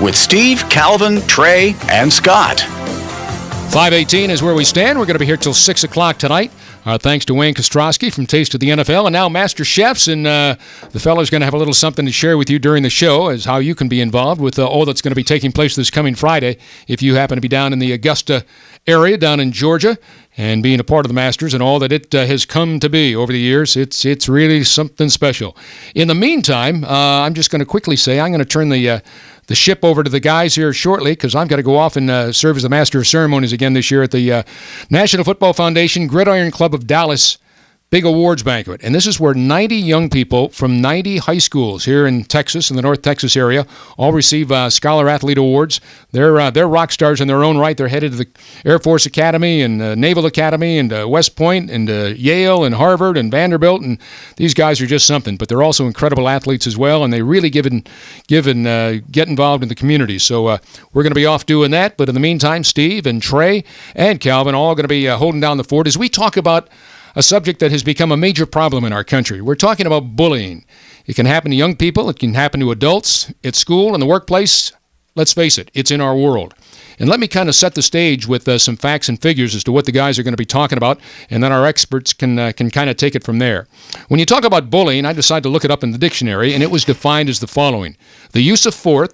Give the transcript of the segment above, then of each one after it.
with Steve, Calvin, Trey, and Scott. 5:18 is where we stand. We're going to be here till 6 o'clock tonight. Thanks to Wayne Kostrowski from Taste of the NFL. And now Master Chefs, and the fellow's going to have a little something to share with you during the show as how you can be involved with all that's going to be taking place this coming Friday if you happen to be down in the Augusta area, down in Georgia, and being a part of the Masters and all that it has come to be over the years. It's really something special. In the meantime, I'm just going to quickly say I'm going to turn the ship over to the guys here shortly because I've got to go off and serve as the Master of Ceremonies again this year at the National Football Foundation Gridiron Club of Dallas Big Awards Banquet. And this is where 90 young people from 90 high schools here in Texas, in the North Texas area, all receive Scholar Athlete Awards. They're rock stars in their own right. They're headed to the Air Force Academy and Naval Academy and West Point and Yale and Harvard and Vanderbilt. And these guys are just something. But they're also incredible athletes as well, and they really get involved in the community. So we're going to be off doing that. But in the meantime, Steve and Trey and Calvin all going to be holding down the fort as we talk about a subject that has become a major problem in our country. We're talking about bullying. It can happen to young people. It can happen to adults at school, in the workplace. Let's face it, it's in our world. And let me kind of set the stage with some facts and figures as to what the guys are going to be talking about, and then our experts can kind of take it from there. When you talk about bullying, I decided to look it up in the dictionary, and it was defined as the following: the use of force,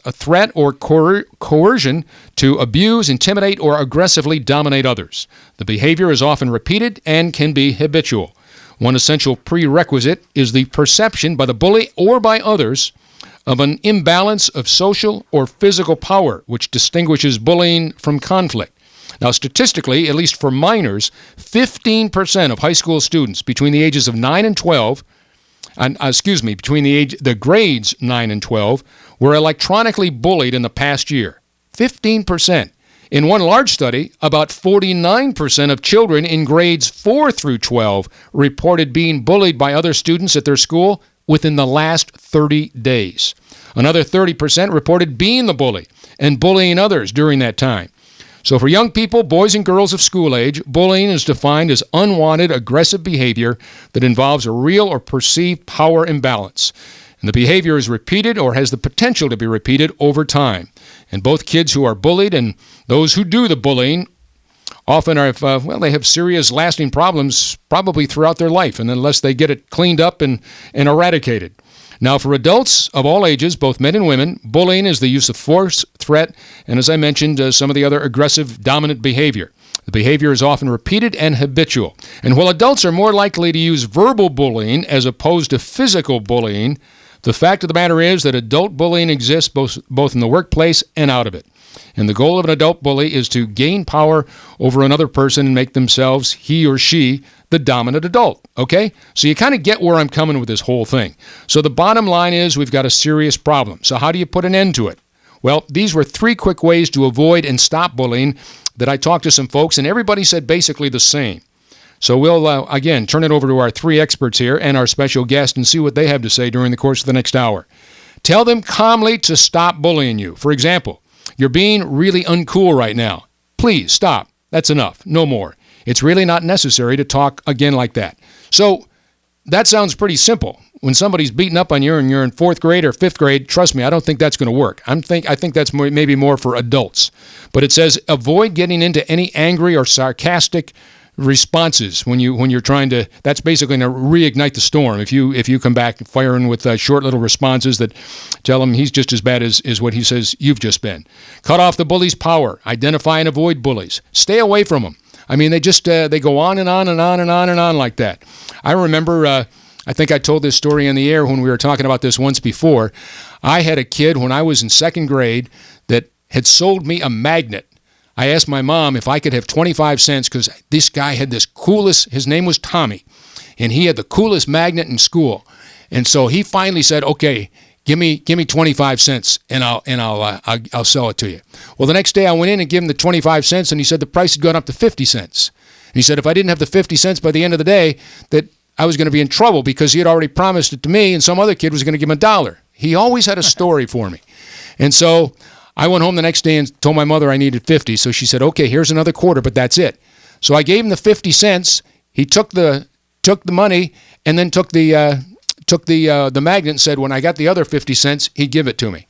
a threat, or coercion to abuse, intimidate, or aggressively dominate others. The behavior is often repeated and can be habitual. One essential prerequisite is the perception by the bully or by others of an imbalance of social or physical power, which distinguishes bullying from conflict. Now, statistically, at least for minors, 15% of high school students between the ages of 9 and 12 between the grades 9 and 12, were electronically bullied in the past year. 15%. In one large study, about 49% of children in grades 4 through 12 reported being bullied by other students at their school within the last 30 days. Another 30% reported being the bully and bullying others during that time. So for young people, boys and girls of school age, bullying is defined as unwanted, aggressive behavior that involves a real or perceived power imbalance. And the behavior is repeated or has the potential to be repeated over time. And both kids who are bullied and those who do the bullying often they have serious lasting problems probably throughout their life, and unless they get it cleaned up and eradicated. Now, for adults of all ages, both men and women, bullying is the use of force, threat, and as I mentioned, some of the other aggressive, dominant behavior. The behavior is often repeated and habitual. And while adults are more likely to use verbal bullying as opposed to physical bullying, the fact of the matter is that adult bullying exists both in the workplace and out of it. And the goal of an adult bully is to gain power over another person and make themselves, he or she, the dominant adult, okay? So you kind of get where I'm coming with this whole thing. So the bottom line is we've got a serious problem. So how do you put an end to it? Well, these were 3 quick ways to avoid and stop bullying that I talked to some folks, and everybody said basically the same. So we'll, again, turn it over to our 3 experts here and our special guest and see what they have to say during the course of the next hour. Tell them calmly to stop bullying you. For example, you're being really uncool right now. Please stop. That's enough. No more. It's really not necessary to talk again like that. So that sounds pretty simple. When somebody's beating up on you and you're in 4th grade or 5th grade, trust me, I don't think that's going to work. I think that's maybe more for adults. But it says avoid getting into any angry or sarcastic responses when you're trying to. That's basically going to reignite the storm. If you come back firing with short little responses that tell him he's just as bad as what he says you've just been. Cut off the bully's power. Identify and avoid bullies. Stay away from them. I mean, they just they go on and on and on and on and on like that. I remember, I think I told this story on the air when we were talking about this once before. I had a kid when I was in 2nd grade that had sold me a magnet. I asked my mom if I could have 25 cents because this guy had this coolest, his name was Tommy, and he had the coolest magnet in school. And so he finally said, okay, give me 25 cents and I'll sell it to you. Well, the next day I went in and gave him the 25 cents and he said the price had gone up to 50 cents. And he said if I didn't have the 50 cents by the end of the day that I was going to be in trouble because he had already promised it to me and some other kid was going to give him $1. He always had a story for me. And so I went home the next day and told my mother I needed 50. So she said, okay, here's another quarter, but that's it. So I gave him the 50 cents. He took the money and then took the took the magnet and said when I got the other 50 cents, he'd give it to me.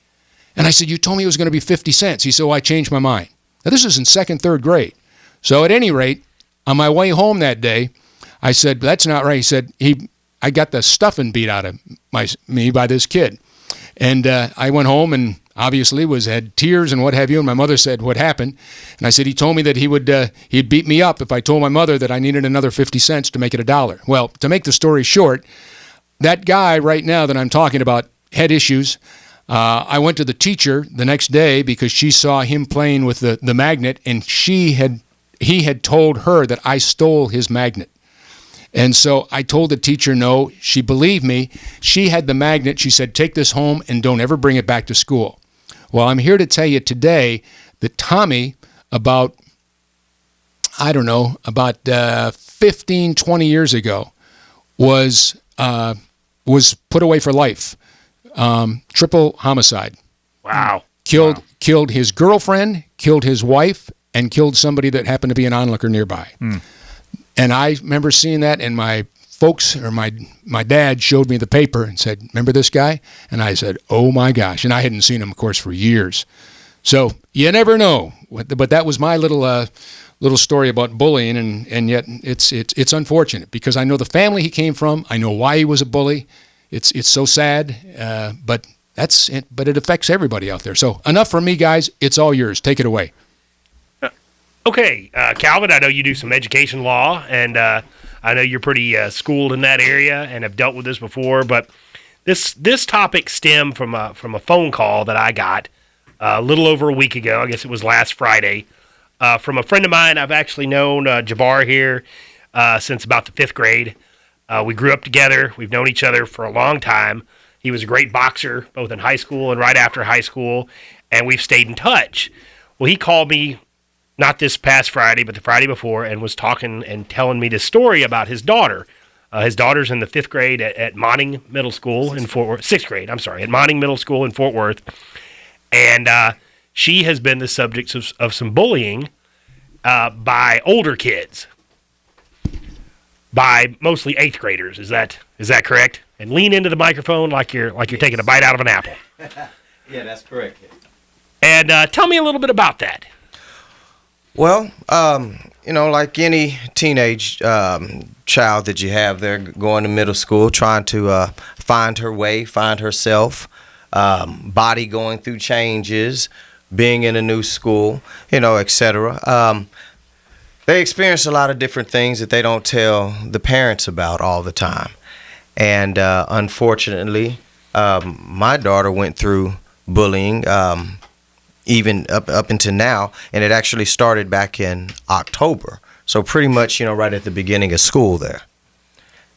And I said, you told me it was going to be 50 cents. He said, I changed my mind. Now, this is in second, third grade. So at any rate, on my way home that day, I said, that's not right. He said, I got the stuffing beat out of me by this kid. And I went home and obviously had tears and what have you. And my mother said, what happened? And I said, he told me that he'd beat me up if I told my mother that I needed another 50 cents to make it $1. Well, to make the story short, that guy right now that I'm talking about had issues. I went to the teacher the next day because she saw him playing with the magnet, and he had told her that I stole his magnet. And so I told the teacher no. She believed me. She had the magnet. She said, take this home and don't ever bring it back to school. Well, I'm here to tell you today that Tommy, about 15, 20 years ago, was put away for life. Triple homicide. Wow. Killed his girlfriend, killed his wife, and killed somebody that happened to be an onlooker nearby. And I remember seeing that, and my folks, or my dad, showed me the paper and said, remember this guy? And I said, oh my gosh. And I hadn't seen him, of course, for years. So you never know. But that was my little story about bullying, and yet it's unfortunate because I know the family he came from. I know why he was a bully. It's so sad, but that's it. But it affects everybody out there. So enough from me, guys. It's all yours. Take it away. Okay, Calvin, I know you do some education law, and I know you're pretty schooled in that area and have dealt with this before. But this topic stemmed from a phone call that I got a little over a week ago. I guess it was last Friday, from a friend of mine. I've actually known Jabbar here since about the 5th grade. We grew up together. We've known each other for a long time. He was a great boxer, both in high school and right after high school, and we've stayed in touch. Well, he called me, not this past Friday, but the Friday before, and was talking and telling me this story about his daughter. His daughter's in the 5th grade at Monning Middle School in Fort Worth. 6th grade, I'm sorry, at Monning Middle School in Fort Worth. And she has been the subject of some bullying by older kids. By mostly 8th graders. Is that correct? And lean into the microphone like you're taking a bite out of an apple. Yeah, that's correct. And tell me a little bit about that. Well, like any teenage child that you have there going to middle school, trying to find her way, find herself, body going through changes, being in a new school, etc. They experience a lot of different things that they don't tell the parents about all the time. And unfortunately, my daughter went through bullying even up until now, and it actually started back in October. So pretty much, right at the beginning of school there.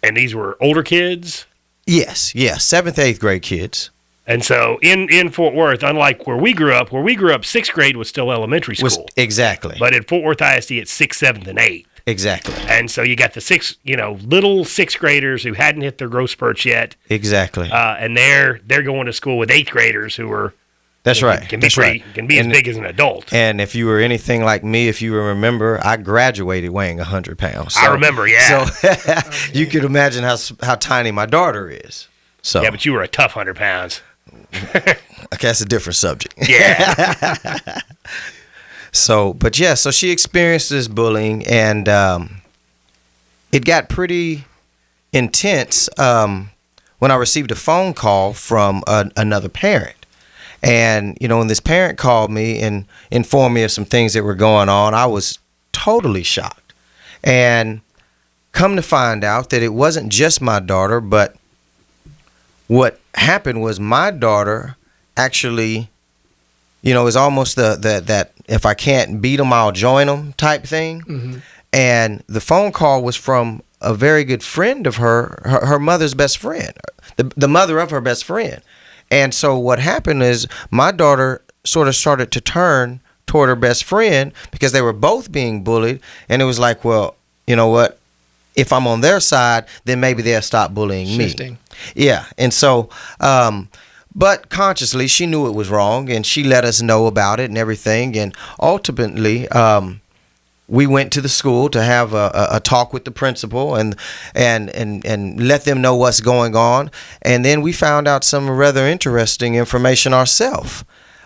And these were older kids? Yes, 7th, 8th grade kids. And so in Fort Worth, unlike where we grew up, 6th grade was still elementary school. Exactly. But in Fort Worth ISD, it's 6th, 7th, and 8th. Exactly. And so you got the little 6th graders who hadn't hit their growth spurts yet. Exactly. And they're going to school with 8th graders who are That's right. Can be as big as an adult. And if you were anything like me, if you remember, I graduated weighing 100 pounds. So, I remember, yeah. So you could imagine how tiny my daughter is. So yeah, but you were a tough 100 pounds. Okay, that's a different subject. Yeah. So she experienced this bullying, and it got pretty intense when I received a phone call from another parent. And, when this parent called me and informed me of some things that were going on, I was totally shocked. And come to find out that it wasn't just my daughter, but what happened was my daughter actually, is almost that if I can't beat them, I'll join them type thing. Mm-hmm. And the phone call was from a very good friend of her mother's best friend, the mother of her best friend. And so what happened is my daughter sort of started to turn toward her best friend because they were both being bullied. And it was like, well, you know what? If I'm on their side, then maybe they'll stop bullying Shifting. me. Yeah. And so, but consciously, she knew it was wrong, and she let us know about it and everything. And ultimately, we went to the school to have a talk with the principal and let them know what's going on. And then we found out some rather interesting information ourselves.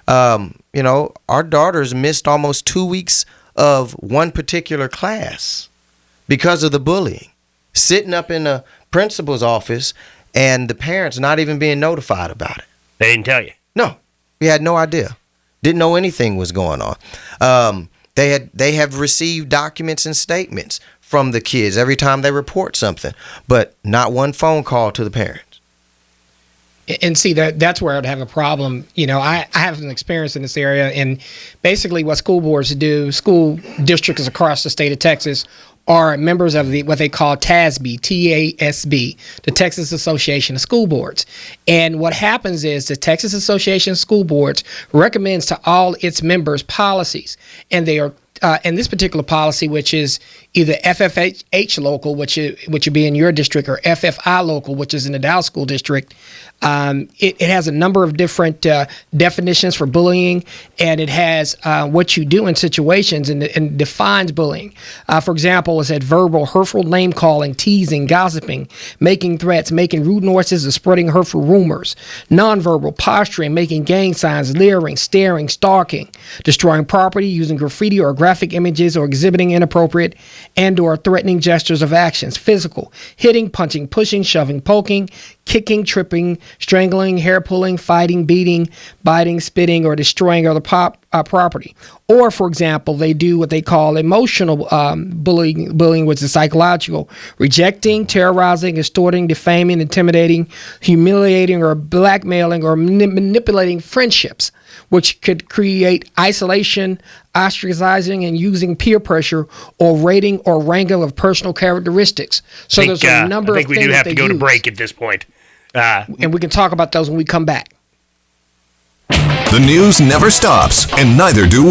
Our daughters missed almost 2 weeks of one particular class because of the bullying, sitting up in the principal's office and the parents not even being notified about it. They didn't tell you? No, we had no idea. Didn't know anything was going on. They have received documents and statements from the kids every time they report something, but not one phone call to the parents. And see, that's where I'd have a problem. I have an experience in this area, and basically what school boards do, school districts across the state of Texas, are members of what they call TASB, T-A-S-B, the Texas Association of School Boards. And what happens is the Texas Association of School Boards recommends to all its members policies. And they are, in this particular policy, which is either FFH local, which would be in your district, or FFI local, which is in the Dallas School District, it has a number of different definitions for bullying, and it has what you do in situations and defines bullying. For example, it said verbal, hurtful name calling, teasing, gossiping, making threats, making rude noises, or spreading hurtful rumors. Nonverbal, posturing, making gang signs, leering, staring, stalking, destroying property, using graffiti or graphic images, or exhibiting inappropriate and or threatening gestures of actions. Physical, hitting, punching, pushing, shoving, poking, kicking, tripping, strangling, hair pulling, fighting, beating, biting, spitting, or destroying other property. Or, for example, they do what they call emotional bullying, which is psychological: rejecting, terrorizing, extorting, defaming, intimidating, humiliating, or blackmailing, or manipulating friendships, which could create isolation, ostracizing, and using peer pressure, or rating or ranking of personal characteristics. So there's a number of things. I think we do have to go to break at this point. And we can talk about those when we come back. The news never stops, and neither do we.